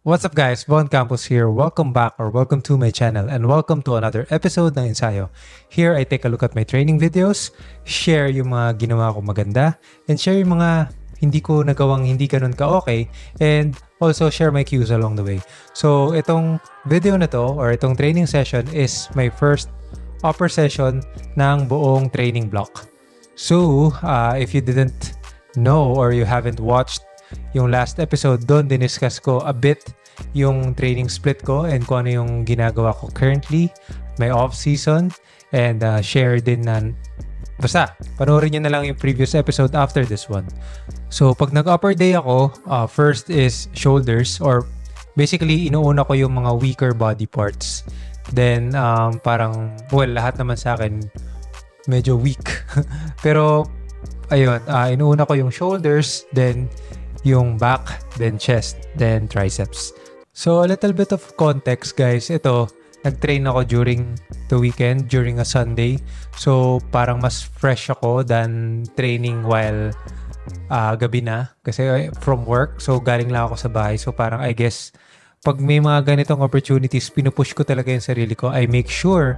What's up guys? Von Campos here. Welcome back or welcome to my channel and welcome to another episode ng Ensayo. Here I take a look at my training videos, share yung mga ginawa ko maganda, and share yung mga hindi ko nagawang hindi ganun ka-okay, and also share my cues along the way. So itong video na to or itong training session is my first upper session ng buong training block. So if you didn't know or you haven't watched yung last episode, doon diniscuss ko a bit yung training split ko and kung ano yung ginagawa ko currently, my off-season, and share din na basta, panoorin nyo na lang yung previous episode after this one. So, pag nag-upper day ako, first is shoulders, or basically, inuuna ko yung mga weaker body parts. Then, parang, well, lahat naman sa akin medyo weak. Pero, ayun, inuuna ko yung shoulders, then yung back, then chest, then triceps. So, a little bit of context, guys. Ito, nag-train ako during the weekend, during a Sunday. So, parang mas fresh ako than training while gabi na. Kasi from work, so galing lang ako sa bahay. So, parang I guess, pag may mga ganitong opportunities, pinupush ko talaga yung sarili ko. I make sure,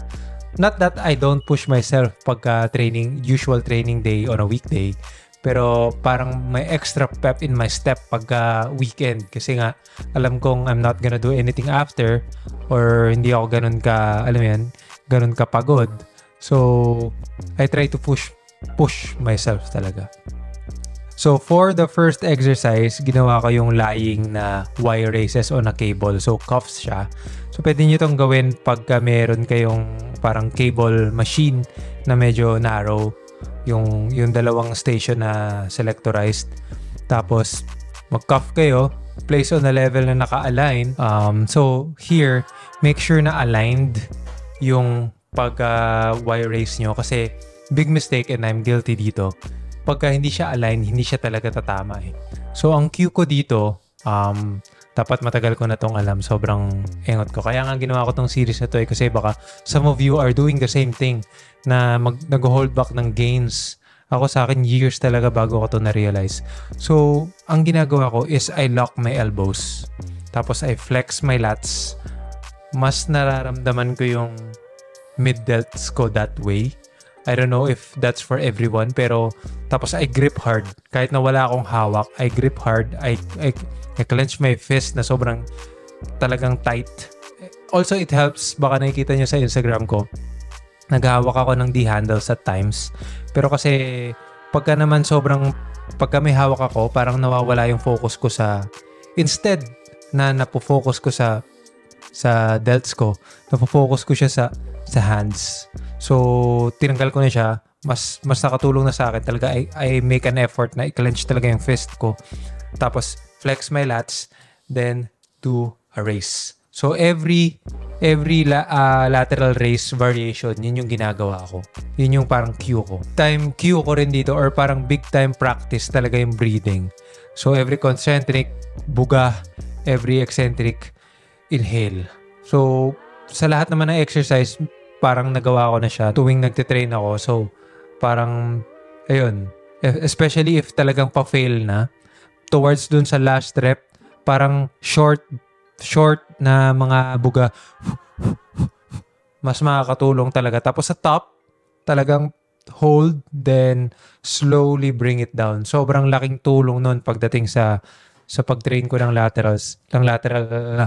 not that I don't push myself pagka training, usual training day on a weekday, pero parang may extra pep in my step pagka weekend kasi nga alam kong I'm not gonna do anything after or hindi ako ganun ka, alam mo yan, ganun ka pagod. So I try to push myself talaga. So for the first exercise, ginawa ko yung lying na wire races on a cable. So cuffs siya. So pwede nyo itong gawin pagka meron kayong parang cable machine na medyo narrow, yung dalawang station na selectorized. Tapos mag-cuff kayo, place on a level na naka-align. So here, make sure na aligned yung pag-wire race nyo kasi big mistake, and I'm guilty dito, pagka hindi siya aligned, hindi siya talaga tatama eh. So ang cue ko dito, dapat matagal ko na tong alam, sobrang engot ko. Kaya nga ginawa ko tong series na to eh, kasi baka some of you are doing the same thing na nag-hold back ng gains. Ako sa akin, years talaga bago ko to na-realize. So, ang ginagawa ko is I lock my elbows. Tapos I flex my lats. Mas nararamdaman ko yung mid-delts ko that way. I don't know if that's for everyone, pero tapos I grip hard. Kahit na wala akong hawak, I grip hard. I clench my fist na sobrang talagang tight. Also, it helps, baka nakikita nyo sa Instagram ko, naghahawak ako ng D-handles at times. Pero kasi pagka may hawak ako, parang nawawala yung focus ko instead na napofocus ko sa delts ko, napofocus ko siya sa hands. So, tinanggal ko na siya. Mas nakatulong na sa akin talaga. I make an effort na i-clench talaga yung fist ko. Tapos, flex my lats, then do a raise. So, every lateral raise variation, yun yung ginagawa ko. Yun yung parang cue ko. Time cue ko rin dito, or parang big time practice talaga yung breathing. So, every concentric, buga, every eccentric, inhale. So, sa lahat naman ng exercise, parang nagawa ko na siya tuwing nagtitrain ako. So, parang, ayun, especially if talagang pa-fail na, towards dun sa last rep, parang short na mga buga, mas makakatulong talaga. Tapos sa top, talagang hold, then slowly bring it down. Sobrang laking tulong nun pagdating sa pag-train ko ng lateral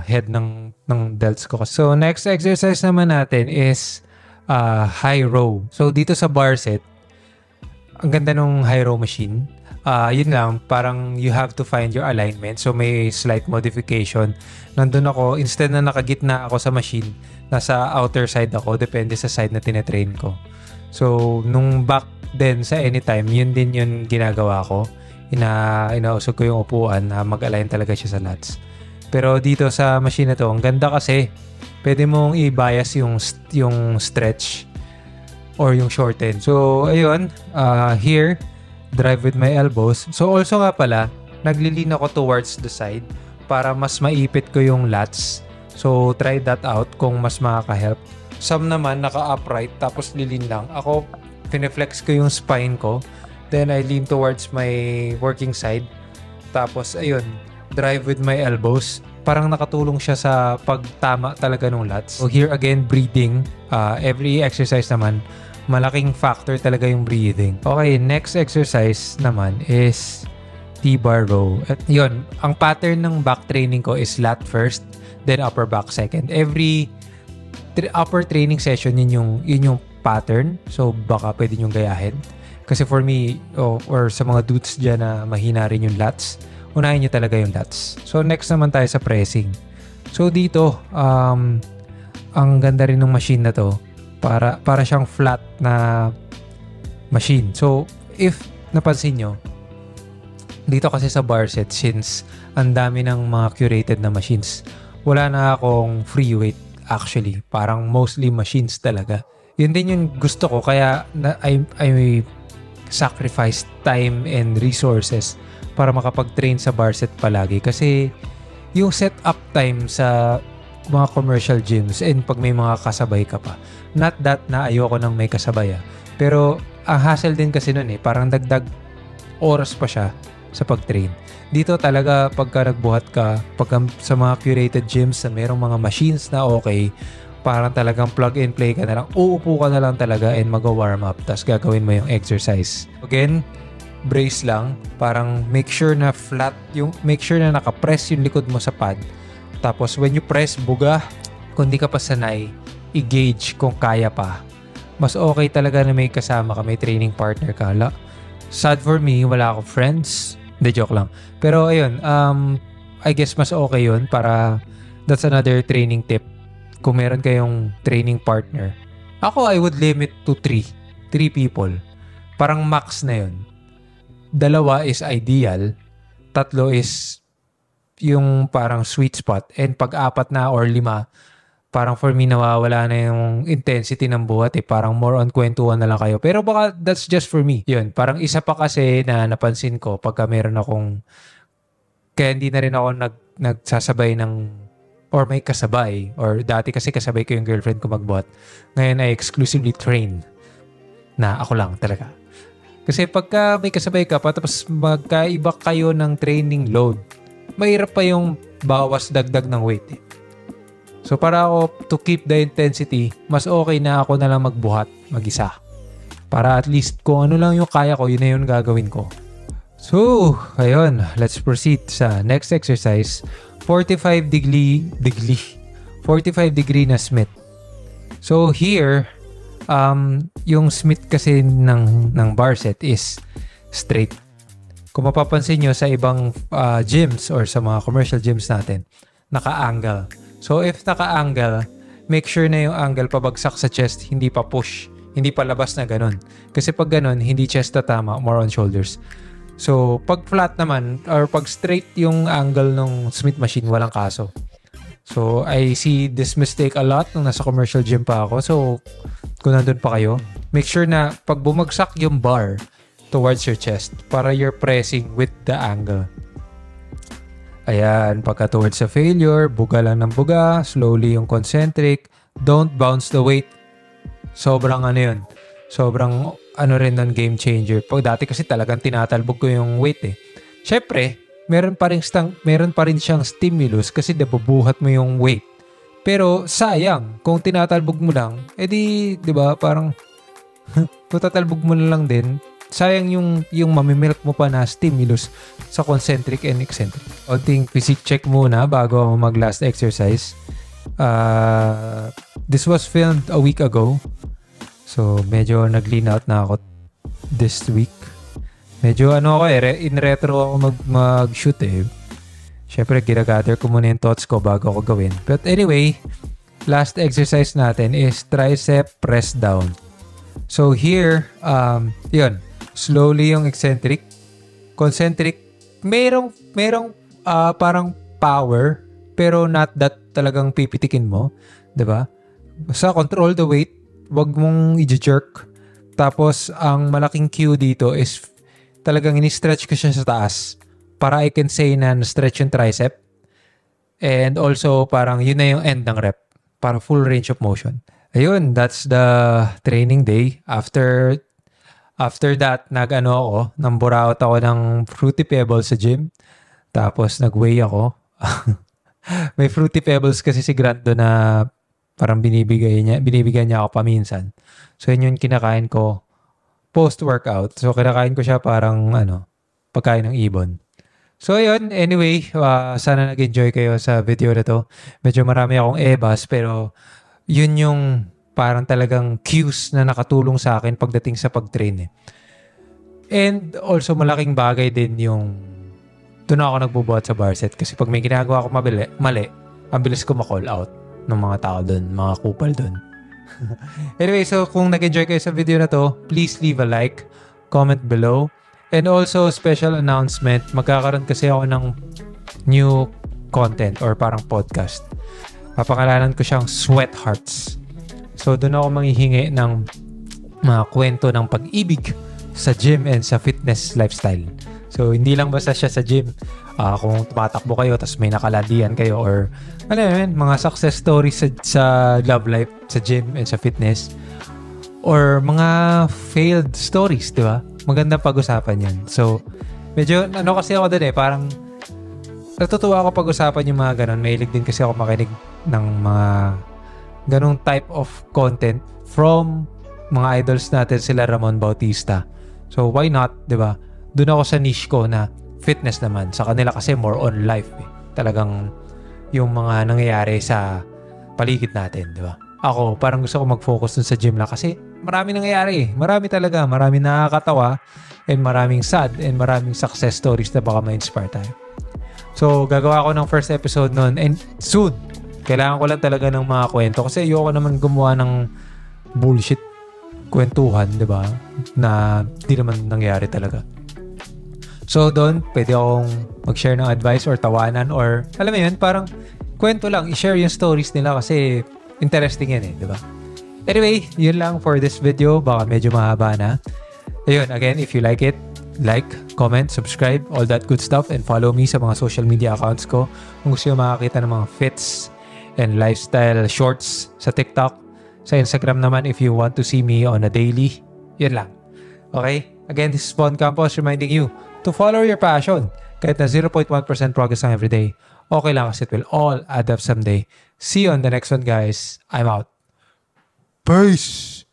head ng delts ko. So next exercise naman natin is high row. So dito sa bar set, ang ganda ng high row machine. Yun lang, parang you have to find your alignment. So may slight modification. Nandun ako, instead na nakagitna ako sa machine, nasa outer side ako, depende sa side na tinetrain ko. So nung back then sa anytime, yun din yung ginagawa ko. Inausog ko yung upuan na mag-align talaga siya sa lats. Pero dito sa machine na to, ang ganda kasi pwede mong i-bias yung stretch or yung shorten. So ayun, here drive with my elbows. So also nga pala, naglilin ako towards the side para mas maipit ko yung lats. So try that out kung mas makaka-help. Some naman naka-upright tapos lilin lang. Ako, pineflex ko yung spine ko. Then I lean towards my working side. Tapos ayun, drive with my elbows. parang nakatulong siya sa pagtama talaga ng lats. So here again, breathing. Every exercise naman, malaking factor talaga yung breathing. Okay, next exercise naman is T-bar row. At yun, ang pattern ng back training ko is lat first, then upper back second. Every upper training session, yun yung pattern. So baka pwede nyong gayahin. Kasi for me, or sa mga dudes dyan na mahina rin yung lats, unahin nyo talaga yung lats. So next naman tayo sa pressing. So dito, ang ganda rin ng machine na to. Para siyang flat na machine. So if napansin nyo, dito kasi sa bar set, since ang dami ng mga curated na machines, wala na akong free weight actually. Parang mostly machines talaga. Yun din yung gusto ko, kaya I sacrifice time and resources para makapag-train sa bar set palagi. Kasi yung setup time sa mga commercial gyms and pag may mga kasabay ka pa, not that na ayoko nang may kasabay pero ang hassle din kasi nun parang dagdag oras pa siya sa pag-train. Dito talaga pagka nagbuhat ka, pagka sa mga curated gyms na merong mga machines na okay, parang talagang plug and play ka na lang, uupo ka na lang talaga and mag-warm up, tapos gagawin mo yung exercise. Again, brace lang, parang make sure na flat make sure na nakapress yung likod mo sa pad. Tapos when you press, buga, kung di ka pa sanay, i-gauge kung kaya pa. Mas okay talaga na may kasama ka, may training partner ka. Sad for me, wala akong friends. Hindi, joke lang. Pero ayun, I guess mas okay yun para that's another training tip. Kung meron kayong training partner. Ako, I would limit to 3 people. Parang max na yun. 2 is ideal. 3 is yung parang sweet spot. And pag 4 na or 5, parang for me nawawala na yung intensity ng buhat Parang more on kwentuhan na lang kayo. Pero baka that's just for me. Yun, parang isa pa kasi na napansin ko pagka meron akong, kaya hindi na rin ako nagsasabay ng, or may kasabay, or dati kasi kasabay ko yung girlfriend ko magbuhat. Ngayon I exclusively train na ako lang talaga. Kasi pagka may kasabay ka pa tapos magkaiba kayo ng training load, mahirap pa yung bawas dagdag ng weight So para ako to keep the intensity, mas okay na ako na lang magbuhat mag-isa. Para at least kung ano lang yung kaya ko, yun na yun gagawin ko. So, ayun, let's proceed sa next exercise. 45 degree na Smith. So here, yung Smith kasi ng bar set is straight. Kung mapapansin nyo sa ibang gyms or sa mga commercial gyms natin, naka-angle. So if naka-angle, make sure na yung angle pabagsak sa chest, hindi pa push, hindi pa labas na ganun. Kasi pag ganun, hindi chest tatama, more on shoulders. So pag flat naman, or pag straight yung angle ng Smith machine, walang kaso. So I see this mistake a lot nung nasa commercial gym pa ako. So kung nandun pa kayo, make sure na pag bumagsak yung bar towards your chest, para you're pressing with the angle. Ayan, pagka towards sa failure, buga lang ng buga, slowly yung concentric, don't bounce the weight. Sobrang yun. Sobrang rin ng game changer. Pag dati kasi talagang tinatalbog ko yung weight Syempre, meron pa rin siyang stimulus kasi nabubuhat mo yung weight. Pero sayang, kung tinatalbog mo lang, edi, 'di ba, parang kung tatalbog mo na lang din, sayang yung mamimilk mo pa na stimulus sa concentric and eccentric. Onting physique check muna bago mag-last exercise. This was filmed a week ago. So, medyo nag-lean out na ako this week. Medyo in retro ako mag-shoot Siyempre, ginagather ko muna yung thoughts ko bago ako gawin. But anyway, last exercise natin is tricep press down. So here, yun. Slowly yung eccentric. Concentric, merong parang power, pero not that talagang pipitikin mo. 'Di ba? Basta control the weight. Wag mong i-jerk. Tapos, ang malaking cue dito is talagang ini-stretch ko siya sa taas para I can say na na-stretch yung tricep. And also, parang yun na yung end ng rep para full range of motion. Ayun, that's the training day. After that, namburaot ako ng Fruity Pebbles sa gym. Tapos, nag-weigh ako. May Fruity Pebbles kasi si Grant doon na parang binibigyan niya ako paminsan. So, yun yung kinakain ko post-workout. So, kinakain ko siya parang, pagkain ng ibon. So, ayun. Anyway, sana nag-enjoy kayo sa video na to. Medyo marami akong ebas, pero yun yung parang talagang cues na nakatulong sa akin pagdating sa pag-train. And also, malaking bagay din yung doon ako nagbubuhat sa bar set kasi pag may ginagawa ako mali, ang bilis ko ma-call out ng mga tao doon, mga kupal doon. Anyway, so kung nag-enjoy kayo sa video na to, please leave a like, comment below, and also special announcement, magkakaroon kasi ako ng new content or parang podcast. Papakalanan ko siyang Sweat Hearts. So doon ako manghihingi ng mga kwento ng pag-ibig sa gym and sa fitness lifestyle. So, hindi lang basta siya sa gym. Kung tumatakbo kayo, tapos may nakalandian kayo, or mga success stories sa love life, sa gym, and sa fitness. Or mga failed stories, di ba? Magandang pag-usapan yan. So, medyo, kasi ako din parang natutuwa ako pag-usapan yung mga ganun. Mahilig din kasi ako makinig ng mga ganung type of content from mga idols natin, sila Ramon Bautista. So, why not, di ba? Doon ako sa niche ko na fitness naman. Sa kanila kasi more on life. Talagang yung mga nangyayari sa paligid natin, di ba? Ako, parang gusto ko mag-focus dun sa gym lang kasi marami nangyayari. Marami talaga. Marami nakakatawa and maraming sad and maraming success stories na baka ma-inspire tayo. So, gagawa ko ng first episode nun and soon. Kailangan ko lang talaga ng mga kwento kasi ayoko naman gumawa ng bullshit kwentuhan, di ba? Na di naman nangyayari talaga. So, doon, pwede akong mag-share ng advice or tawanan or, alam mo yun, parang kwento lang, i-share yung stories nila kasi interesting yan di ba? Anyway, yun lang for this video. Baka medyo mahaba na. Ayun, again, if you like it, like, comment, subscribe, all that good stuff, and follow me sa mga social media accounts ko. Kung gusto nyo makakita ng mga fits and lifestyle shorts sa TikTok, sa Instagram naman if you want to see me on a daily. Yun lang. Okay? Again, this is Bon Campos reminding you to follow your passion. Kahit na 0.1% progress lang everyday, okay lang kasi it will all add up someday. See you on the next one, guys. I'm out. Peace!